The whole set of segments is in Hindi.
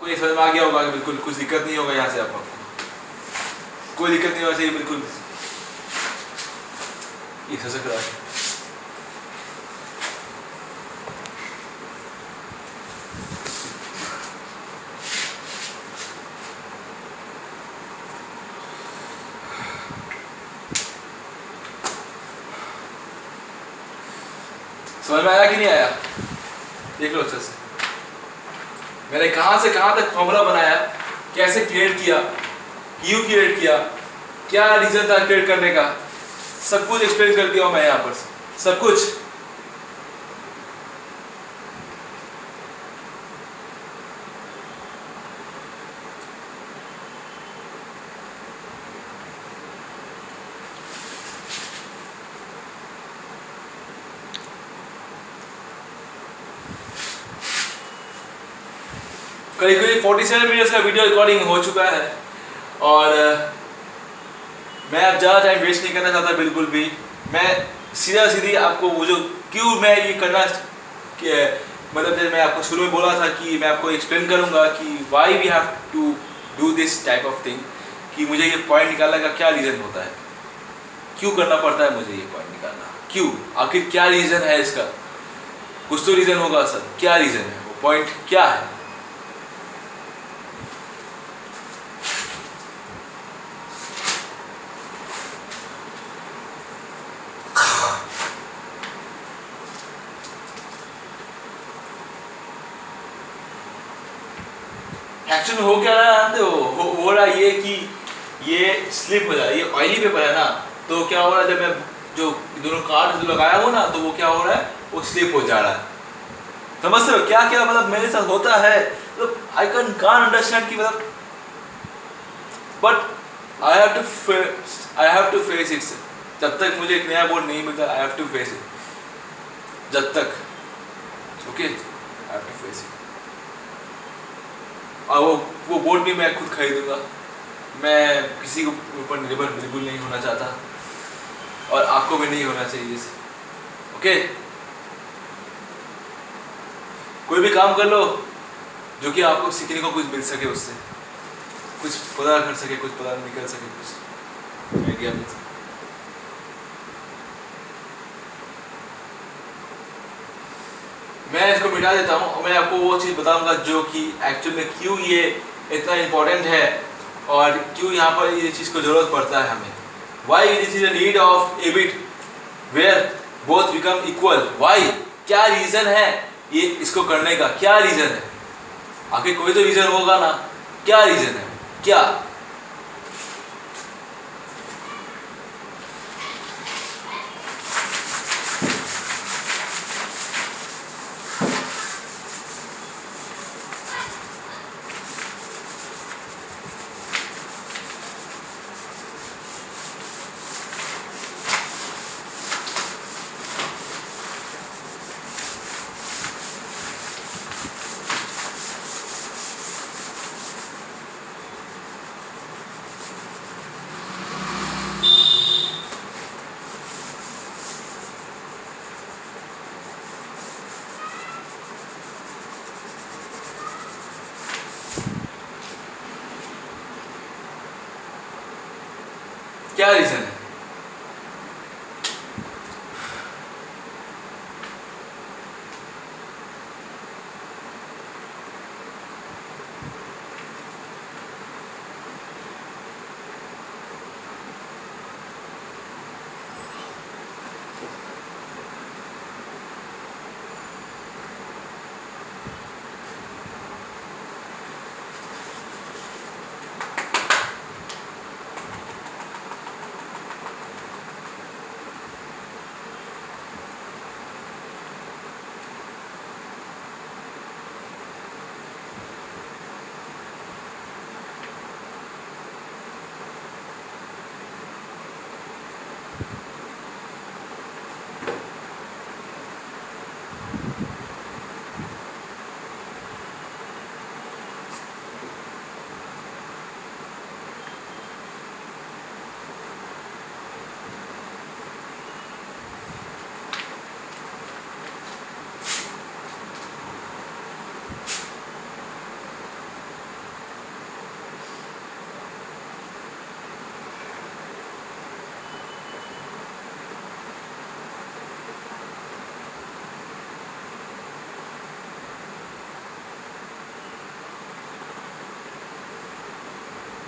कोई समझ में आ गया होगा कि बिल्कुल कुछ दिक्कत नहीं होगा यहाँ से आपको, कोई दिक्कत नहीं होना चाहिए बिल्कुल। ये खसक रहा है। समझ में आया कि नहीं आया? देख लो अच्छे से मैंने कहां से कहां तक फॉर्मूला बनाया, कैसे क्रिएट किया, क्यों क्रिएट किया, क्या रीजन था क्रिएट करने का, सब कुछ एक्सप्लेन कर दिया हूं मैं यहाँ पर, सब कुछ। करीब करीब 47 मिनट्स का वीडियो रिकॉर्डिंग हो चुका है और मैं अब ज़्यादा टाइम वेस्ट नहीं करना चाहता बिल्कुल भी। मैं सीधा सीधी आपको वो जो क्यों मैं ये करना मतलब जैसे मैं आपको शुरू में बोला था कि मैं आपको एक्सप्लेन करूंगा कि why we have to do this type of thing, कि मुझे ये पॉइंट निकालने का क्या रीज़न होता है, क्यों करना पड़ता है मुझे ये पॉइंट निकालना, क्यों, आखिर क्या रीज़न है इसका। कुछ तो रीज़न होगा सर, क्या रीज़न है, वो पॉइंट क्या है। एक्चुअली हो क्या रहा है, हो रहा ये कि ये स्लिप हो रहा है, ये ऑयली पेपर है ना, तो क्या हो रहा है जब मैं जो दोनों कार्ड जो लगाया हो ना, तो वो क्या हो रहा है, वो स्लिप हो जा रहा है। समझ रहे हो क्या क्या मतलब मेरे साथ होता है, तो आई कांट अंडरस्टैंड कि मतलब, but I have to face it. जब तक मुझे एक नया बोर्ड नहीं मिलता, I have to face it, जब तक, okay, I have to face it. और वो बोर्ड भी मैं खुद खरीदूंगा, मैं किसी के ऊपर निर्भर बिल्कुल नहीं होना चाहता और आपको भी नहीं होना चाहिए। ओके, कोई भी काम कर लो जो कि आपको सीखने को कुछ मिल सके, उससे कुछ पता कर सके, कुछ पता निकल सके, कुछ आइडिया मिल सके। मैं इसको मिटा देता हूँ और मैं आपको वो चीज़ बताऊंगा जो कि एक्चुअल में क्यों ये इतना इम्पोर्टेंट है और क्यों यहाँ पर ये चीज़ को ज़रूरत पड़ता है हमें। Why this is a need of a bit where both become equal. Why, क्या रीज़न है ये इसको करने का, क्या रीज़न है, आखिर कोई तो रीज़न होगा ना, क्या रीज़न है, क्या। क्या रीज़न है।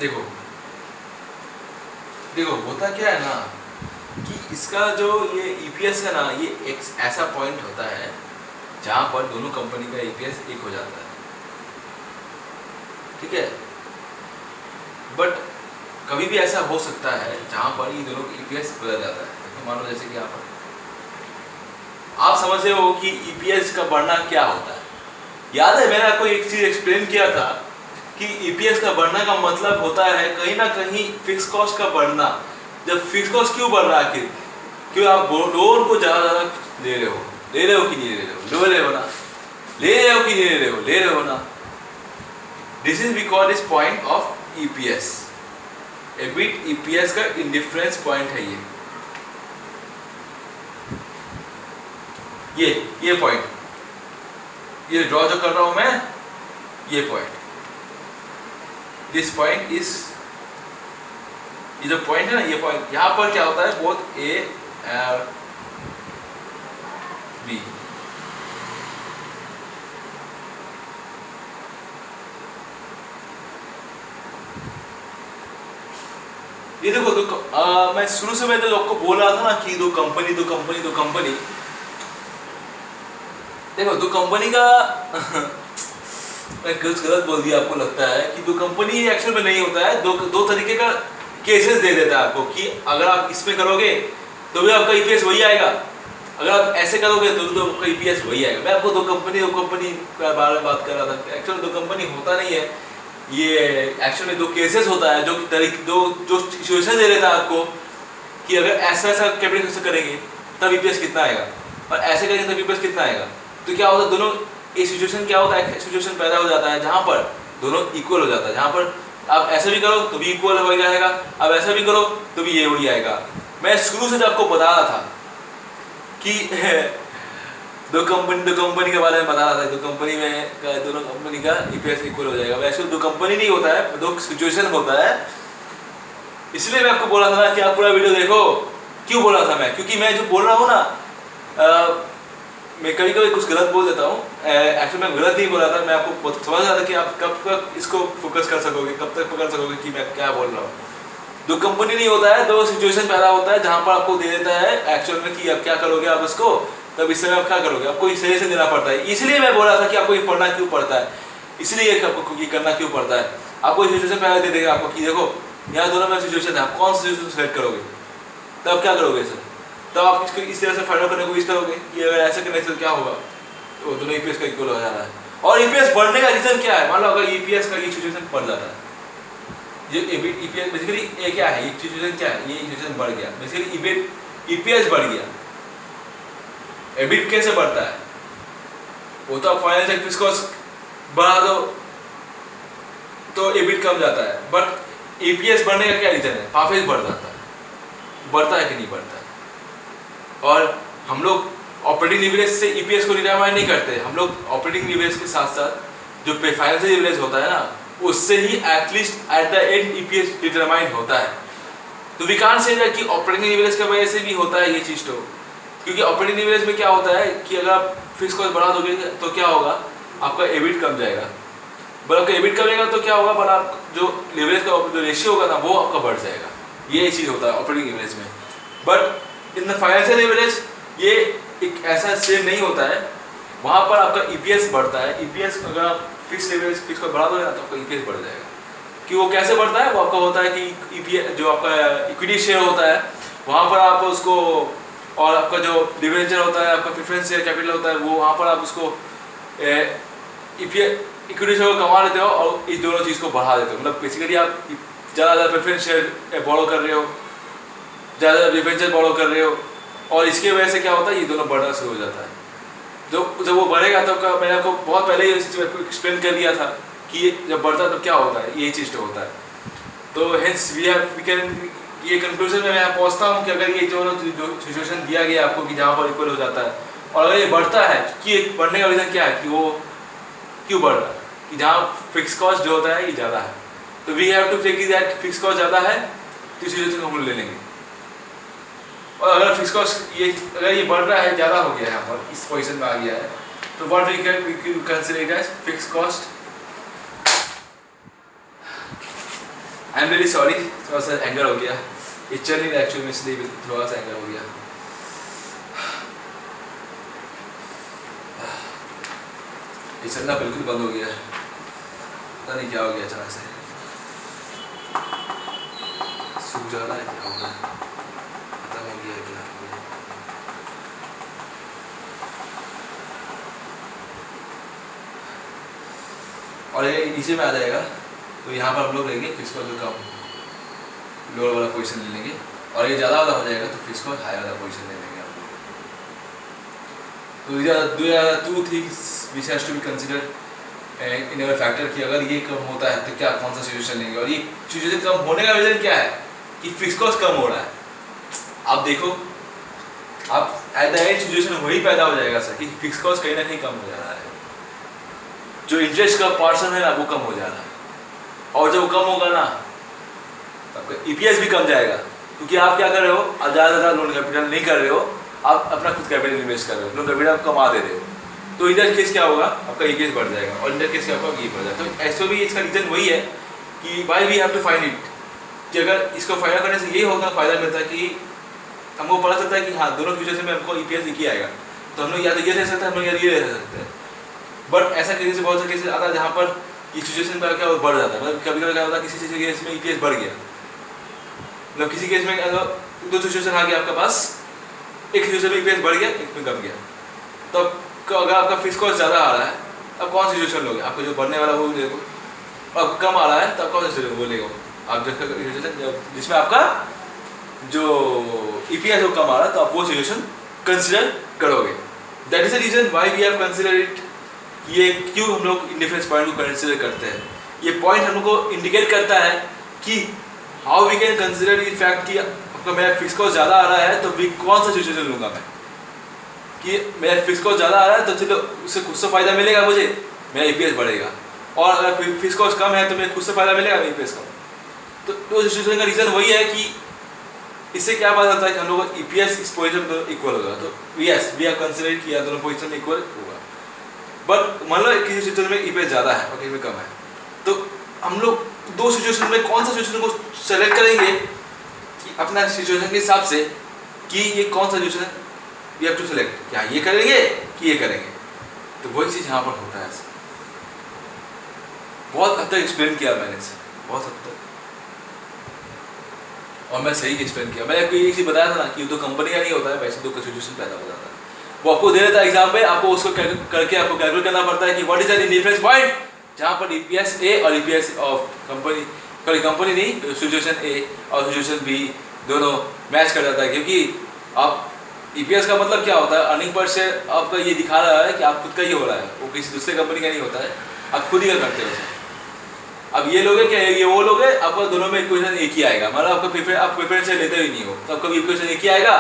देखो देखो होता क्या है ना कि इसका जो ये ईपीएस है ना, ये एक ऐसा पॉइंट होता है जहां पर दोनों कंपनी का ईपीएस एक हो जाता है, ठीक है। बट कभी भी ऐसा हो सकता है जहां पर ये दोनों का ईपीएस बदल जाता है। तो मान लो जैसे कि यहाँ पर आप समझ रहे हो कि ईपीएस का बढ़ना क्या होता है। याद है मैंने आपको एक चीज एक्सप्लेन किया था कि ईपीएस का बढ़ना का मतलब होता है कहीं ना कहीं फिक्स कॉस्ट का बढ़ना। जब फिक्स कॉस्ट क्यों बढ़ रहा है, आखिर क्यों आप लोन को ज्यादा ले रहे हो कि नहीं ले रहे हो, ले रहे हो ना, ले रहे हो कि नहीं ले रहे हो ना। This is because this point of EPS, EBIT EPS का इंडिफरेंस पॉइंट है ये पॉइंट, ये ड्रॉ जो कर रहा हूं मैं, ये पॉइंट, दिस पॉइंट इज, ये जो पॉइंट है ना, ये पॉइंट यहां पर क्या होता है, बोथ ए और बी। ये देखो मैं शुरू से मैंने आपको बोल रहा था ना कि दो कंपनी देखो दो कंपनी का मैं कुछ गलत बोल दिया, आपको लगता है कि दो कंपनी एक्चुअल में नहीं होता है। दो तरीके का केसेस दे देता है आपको कि अगर आप इसमें करोगे तो भी आपका ईपीएस वही आएगा, अगर आप ऐसे करोगे तो भी आपका ईपीएस वही आएगा। मैं आपको दो कंपनी के बारे में बात कर रहा था। एक्चुअली दो कंपनी होता नहीं है, ये एक्चुअली दो केसेस होता है, जो सिचुएशन दे देता है आपको कि अगर ऐसा कैपिटल करेंगे तब ईपीएस कितना आएगा और ऐसे करेंगे तब ईपीएस कितना आएगा। तो क्या होता है, दोनों एक सिचुएशन क्या होता है, एक सिचुएशन पैदा हो जाता है जहां पर दोनों इक्वल हो जाता है, जहां पर आप ऐसा भी करो तो भी इक्वल हो जाएगा, अब ऐसा भी करो तो भी ये वही आएगा। मैं शुरू से आपको बता रहा था कि दो कंपनी के बारे में बता रहा था, दो कंपनी में दोनों कंपनी का ईपीएस इक्वल हो जाएगा। वैसे दो कंपनी नहीं होता है, दो सिचुएशन होता है। इसलिए मैं आपको बोला था ना कि आप पूरा वीडियो देखो। क्यों बोला था मैं, क्योंकि मैं जो बोल रहा हूँ ना, मैं कभी कभी कुछ गलत बोल देता हूँ। एक्चुअली मैं गलत नहीं बोल रहा था, मैं आपको समझ रहा था कि आप कब तक इसको फोकस कर सकोगे, कब तक पकड़ सकोगे कि मैं क्या बोल रहा हूँ। दो कंपनी नहीं होता है, दो सिचुएशन पैदा होता है जहाँ पर आपको दे देता है एक्चुअल में कि आप क्या करोगे, आप इसको तब इस समय आप क्या करोगे, आपको इस सही से देना पड़ता है। इसलिए मैं बोल रहा था कि आपको ये पढ़ना क्यों पड़ता है, इसलिए आपको ये करना क्यों पड़ता है। आपको सिचुएशन पैदा दे देगा आपको कि देखो यहाँ दोनों में सिचुएशन है, आप कौन सा सिचुएशन सेलेक्ट करोगे, तब क्या करोगे सर, तब आप इसको इस तरह से फाइंड आउट करने की कोशिश करोगे कि अगर ऐसे करने से क्या होगा, तो दोनों ईपीएस का इक्वल हो जा रहा है। और ईपीएस बढ़ने का रीजन क्या है, मान लो अगर ईपीएस का ये सिचुएशन बढ़ जाता है, ये ईपीएस बेसिकली ये क्या है, ये सिचुएशन क्या है, ये सिचुएशन बढ़ गया, बेसिकली ईपीएस बढ़ गया। एबिट कैसे बढ़ता है, वो तो आप फाइनेंशियल फिक्स कॉस्ट बढ़ा दो तो एबिट कम जाता है, बट ईपीएस बढ़ने का क्या रीजन है, प्रॉफिट बढ़ जाता है, बढ़ता है कि नहीं बढ़ता है। और हम लोग ऑपरेटिंग लीवरेज से ईपीएस को डिटरमाइन नहीं करते, हम लोग ऑपरेटिंग लीवरेज के साथ साथ जो फाइनेंशियल लीवरेज होता है ना, उससे ही at least at the end EPS determine होता है। तो वी कांट से कि ऑपरेटिंग लीवरेज की वजह से भी होता है ये चीज, तो क्योंकि ऑपरेटिंग लीवरेज में क्या होता है कि अगर आप फिक्स कॉस्ट बढ़ा दोगे तो क्या होगा, आपका एबिट कम जाएगा, बट आपका एबिट कमेगा तो क्या होगा, बट आप जो लीवरेज का जो रेशियो होगा ना वो आपका बढ़ जाएगा। ये चीज होता है ऑपरेटिंग लीवरेज में। But in the financial leverage ये एक ऐसा सेम नहीं होता है, वहां पर आपका ईपीएस बढ़ता है। ईपीएस अगर आप फिक्स लीवरेज फिक्स को बढ़ा दोगे ना तो आपका ईपीएस बढ़ जाएगा। कि वो कैसे बढ़ता है, वो आपका होता है कि ईपीएस जो आपका इक्विटी शेयर होता है वहां पर आप उसको, और आपका जो डिवेंचर होता है, आपका प्रेफरेंस शेयर कैपिटल होता है, वो वहाँ पर आप उसको इक्विटी शेयर को कमा लेते हो और इस दोनों चीज़ को बढ़ा देते हो। मतलब बेसिकली आप ज़्यादा प्रेफरेंस शेयर बोरो कर रहे हो, ज़्यादा डिवेंचर बोरो कर रहे हो, और इसके वजह से क्या होता है, ये दोनों बढ़ना शुरू हो जाता है। जब वो बढ़ेगा तो मैंने आपको बहुत पहले ही एक्सप्लेन कर दिया था कि जब बढ़ता है तो क्या होता है, यही चीज़ तो होता है। तो हेंस वी कैन, ये कंक्लूजन में मैं पहुंचता हूं कि अगर ये जो सिचुएशन दिया गया आपको कि जहां पर इक्वल हो जाता है, और अगर ये बढ़ता है कि बढ़ने का रीजन क्या है कि वो क्यों बढ़ रहा है, कि जहां फिक्स कॉस्ट जो होता है ये ज़्यादा है, तो we have to take that fix cost ज़्यादा है तो इस सिचुएशन को हम ले लेंगे। और अगर फिक्स कॉस्ट अगर ये बढ़ रहा है, ज़्यादा हो गया है, यहाँ पर इस पोजिशन में आ गया है, तो what we can consider as fix cost I am very sorry, थोड़ा सा एंगर हो गया, ये चल नहीं रहा एक्चुअली में, इसलिए थोड़ा सा एंगर हो गया। ये चलना बिल्कुल बंद हो गया, पता नहीं क्या हो गया अचानक से, सूख जा रहा है क्या हो रहा है, खत्म हो गया क्या हो गया। और ये नीचे में आ जाएगा तो यहाँ पर हम लोग लेंगे फिक्स कॉस्ट जो कम लोअर वाला पोजीशन ले लेंगे, और ये ज़्यादा वाला हो जाएगा तो फिक्स कॉस्ट हाई वाला पोजीशन ले लेंगे हम लोग। तो two things which has to be consider in our factor कि अगर ये कम होता है तो क्या कौन सा सिचुएशन लेंगे, और ये सिचुएशन कम होने का रीज़न क्या है कि फिक्स कॉस्ट कम हो रहा है। आप देखो, आप एट द एंड सिचुएशन वही पैदा हो जाएगा सर कि फिक्स कॉस्ट कहीं ना कहीं कम हो जा रहा है, जो इंटरेस्ट का पर्सन है ना वो कम हो जा रहा है, और जब वो कम होगा ना तो आपका ईपीएस भी कम जाएगा, क्योंकि आप क्या कर रहे हो, आप ज़्यादा लोन कैपिटल नहीं कर रहे हो, आप अपना खुद कैपिटल इन्वेस्ट कर रहे हो, लोन कैपिटल आप कमा दे रहे हो, तो इधर केस क्या होगा, आपका ईपीएस बढ़ जाएगा, और इधर केस क्या होगा, ये बढ़ जाएगा। तो ऐसे भी इसका रीज़न वही है कि why we have to find it, कि अगर इसको फायदा करने से ये होगा फायदा मिलता है कि हमको पता चलता है कि हाँ दोनों फ्यूचर में हमको ईपीएस एक ही आएगा, तो हम लोग या तो ये रह सकते हैं, हम लोग या ये रह सकते हैं। बट ऐसा केस बहुत से केसेस आता है जहाँ पर ये सिचुएशन का क्या बढ़ जाता है, मतलब कभी कभी क्या होता है किसी चीज़ के केस में ईपीएस बढ़ गया, मतलब किसी केस में दो सिचुएशन आ गया आपके पास, एक सिचुएशन में ईपीएस बढ़ गया, एक में कम गया, तो अगर आपका फिक्स कॉस्ट ज़्यादा आ रहा है अब कौन सा सिचुएशन लोगे, आपको जो बढ़ने वाला वो लेगो, और कम आ रहा है तब कौन सा सिचुएशन वो लेगो, आप जिसमें आपका जो ईपीएस वो कम आ रहा है तो आप वो सिचुएशन कंसिडर करोगे। That is the reason why we have consider it. ये क्यों हम लोग इंडिफरेंस पॉइंट को कंसिडर करते हैं, ये पॉइंट हमको इंडिकेट करता है कि how we can consider in fact कि आपका मेरा फिक्स कॉस्ट ज़्यादा आ रहा है तो भी कौन सा सिचुएशन लूँगा मैं, कि मेरा फिक्स कॉस्ट ज़्यादा आ रहा है तो चलो उससे कुछ तो फायदा मिलेगा मुझे, मेरा ईपीएस बढ़ेगा, और अगर फिक्स कॉस्ट कम है तो मेरे कुछ तो फायदा मिलेगा, मेरा ईपीएस कम। तो सिचुएशन का रीज़न वही है कि इससे क्या पता चलता है कि हम लोग ईपीएस इस पोजीशन पर इक्वल होगा, तो यस वी हैव कंसीडर किया दोनों पोजीशन में इक्वल होगा। बट मान लो किसी सिचुएशन में ईपीएस ज़्यादा है और किसी में कम है, तो हम लोग दो सिचुएशन में कौन सा सिचुएशन को सेलेक्ट करेंगे कि अपना सिचुएशन के हिसाब से कि ये कौन सा situation we have to select, क्या ये करेंगे कि ये करेंगे। तो वही चीज़ यहाँ पर होता है, बहुत हद तक एक्सप्लेन किया मैंने इसे, बहुत हद तक, और मैं सही एक्सप्लेन किया। मैंने आपको ये चीज़ बताया था ना कि दो कंपनी का नहीं होता है, वैसे दो का सिचुएशन पैदा हो जाता है, वो आपको दे देता है एग्जाम पे, आपको उसको करके आपको कैलकुलेट करना पड़ता है कि what is the difference point जहाँ पर ईपीएस ए और ईपीएस ऑफ कंपनी नहीं, सिचुएशन ए और सिचुएशन बी दोनों मैच कर जाता है, क्योंकि आप ईपीएस का मतलब क्या होता है, अर्निंग पर शेयर आपका ये दिखा रहा है कि आप खुद का ही हो रहा है, वो किसी दूसरे कंपनी का नहीं होता है, आप खुद ही का करते हो। अब ये लोग क्या ये वो लोग है, आपका दोनों में इक्वेशन एक ही आएगा, मतलब आपका आप प्रेफरेंस लेते ही नहीं हो तो आपका इक्वेशन एक ही आएगा,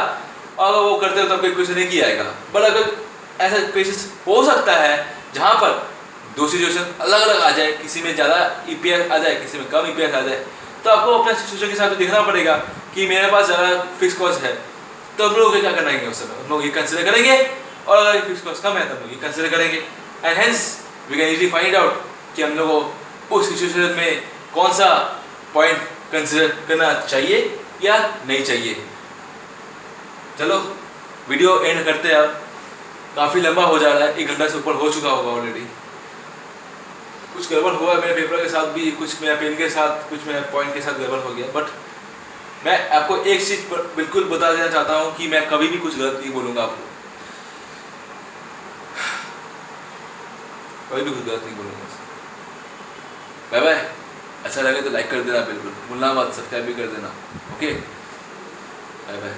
और अगर वो करते हो तो आपका इक्वेशन एक ही आएगा। बट अगर ऐसा केसेस हो सकता है जहाँ पर दो सिचुएशन अलग अलग आ जाए, किसी में ज़्यादा ईपीएस आ जाए, किसी में कम ईपीएस आ जाए, तो आपको अपने सिचुएशन के हिसाब से देखना पड़ेगा कि मेरे पास ज़्यादा फिक्स कॉस्ट है तो हम लोग क्या करना है उस समय, हम लोग ये कंसिडर करेंगे, और अगर फिक्स कॉस्ट कम है तो हम लोग ये कंसिडर करेंगे, and hence we can easily find out कि हम लोगों को उस सिचुएशन में कौन सा पॉइंट कंसिडर करना चाहिए या नहीं चाहिए। चलो वीडियो एंड करते हैं, अब काफ़ी लंबा हो जा रहा है, 1 घंटा से ऊपर हो चुका होगा ऑलरेडी। कुछ गड़बड़ हुआ मेरे पेपर के साथ भी, कुछ मेरा पेन के साथ, कुछ मेरा पॉइंट के साथ गड़बड़ हो गया, बट मैं आपको एक चीज़ बिल्कुल बता देना चाहता हूँ कि मैं कभी भी कुछ गलत नहीं बोलूँगा आपको, कभी भी कुछ गलत नहीं बोलूँगा। Bye bye. अच्छा लगे तो लाइक कर देना, बिल्कुल भूलना मत, सब्सक्राइब भी कर देना। Okay, bye bye.